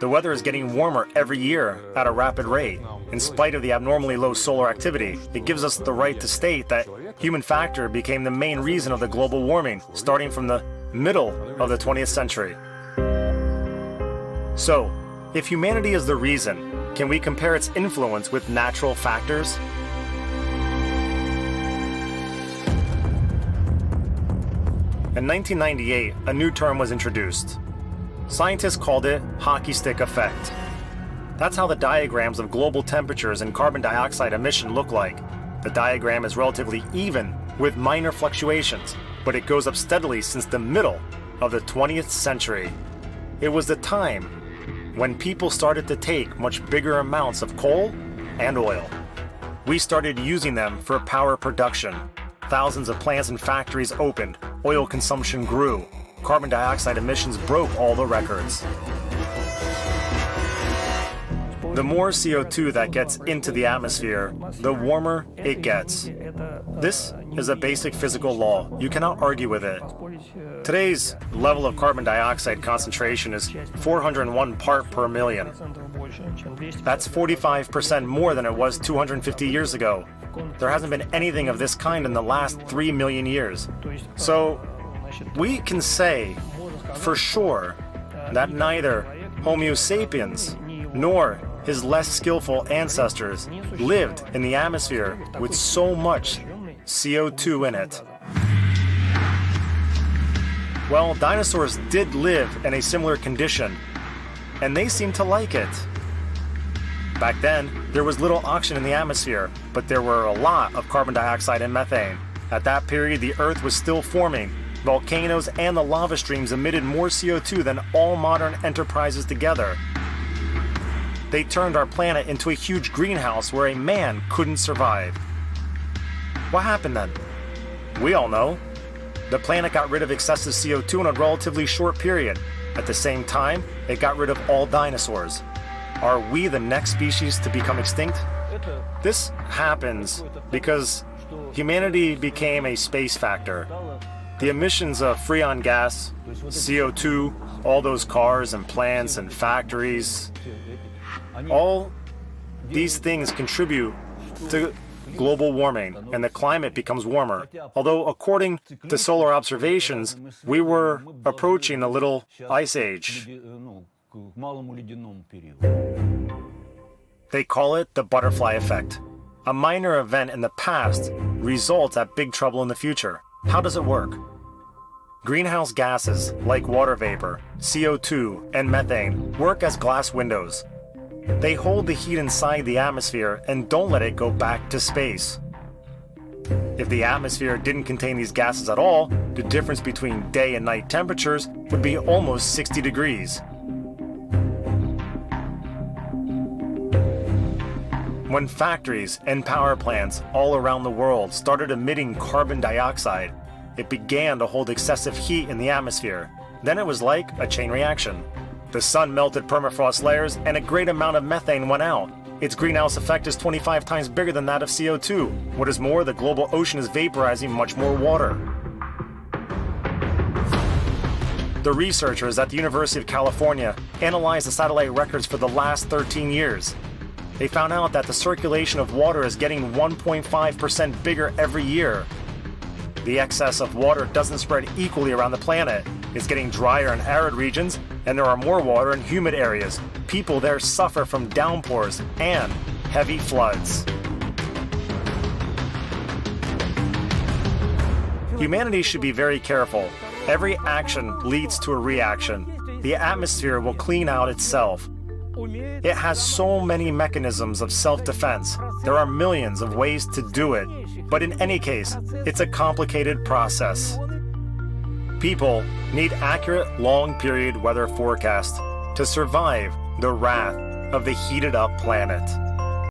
The weather is getting warmer every year at a rapid rate. In spite of the abnormally low solar activity, it gives us the right to state that human factor became the main reason of the global warming, starting from the middle of the 20th century. So, if humanity is the reason, can we compare its influence with natural factors? In 1998, a new term was introduced. Scientists called it hockey stick effect. That's how the diagrams of global temperatures and carbon dioxide emission look like. The diagram is relatively even with minor fluctuations, but it goes up steadily since the middle of the 20th century. It was the time when people started to take much bigger amounts of coal and oil. We started using them for power production. Thousands of plants and factories opened, oil consumption grew, carbon dioxide emissions broke all the records. The more CO2 that gets into the atmosphere, the warmer it gets. This is a basic physical law. You cannot argue with it. Today's level of carbon dioxide concentration is 401 part per million. That's 45% more than it was 250 years ago. There hasn't been anything of this kind in the last 3 million years. So, we can say for sure that neither Homo sapiens nor his less skillful ancestors lived in the atmosphere with so much CO2 in it. Well, dinosaurs did live in a similar condition, and they seemed to like it. Back then, there was little oxygen in the atmosphere, but there were a lot of carbon dioxide and methane. At that period, the Earth was still forming. Volcanoes and the lava streams emitted more CO2 than all modern enterprises together. They turned our planet into a huge greenhouse where a man couldn't survive. What happened then? We all know. The planet got rid of excessive CO2 in a relatively short period. At the same time, it got rid of all dinosaurs. Are we the next species to become extinct? This happens because humanity became a space factor. The emissions of Freon gas, CO2, all those cars and plants and factories, all these things contribute to global warming, and the climate becomes warmer. Although, according to solar observations, we were approaching a little ice age. They call it the butterfly effect. A minor event in the past results at big trouble in the future. How does it work? Greenhouse gases like water vapor, CO2, and methane work as glass windows. They hold the heat inside the atmosphere and don't let it go back to space. If the atmosphere didn't contain these gases at all, the difference between day and night temperatures would be almost 60 degrees. When factories and power plants all around the world started emitting carbon dioxide, it began to hold excessive heat in the atmosphere. Then it was like a chain reaction. The sun melted permafrost layers and a great amount of methane went out. Its greenhouse effect is 25 times bigger than that of CO2. What is more, the global ocean is vaporizing much more water. The researchers at the University of California analyzed the satellite records for the last 13 years. They found out that the circulation of water is getting 1.5% bigger every year. The excess of water doesn't spread equally around the planet. It's getting drier in arid regions, and there are more water in humid areas. People there suffer from downpours and heavy floods. Humanity should be very careful. Every action leads to a reaction. The atmosphere will clean out itself. It has so many mechanisms of self-defense. There are millions of ways to do it. But in any case, it's a complicated process. People need accurate long-period weather forecasts to survive the wrath of the heated-up planet.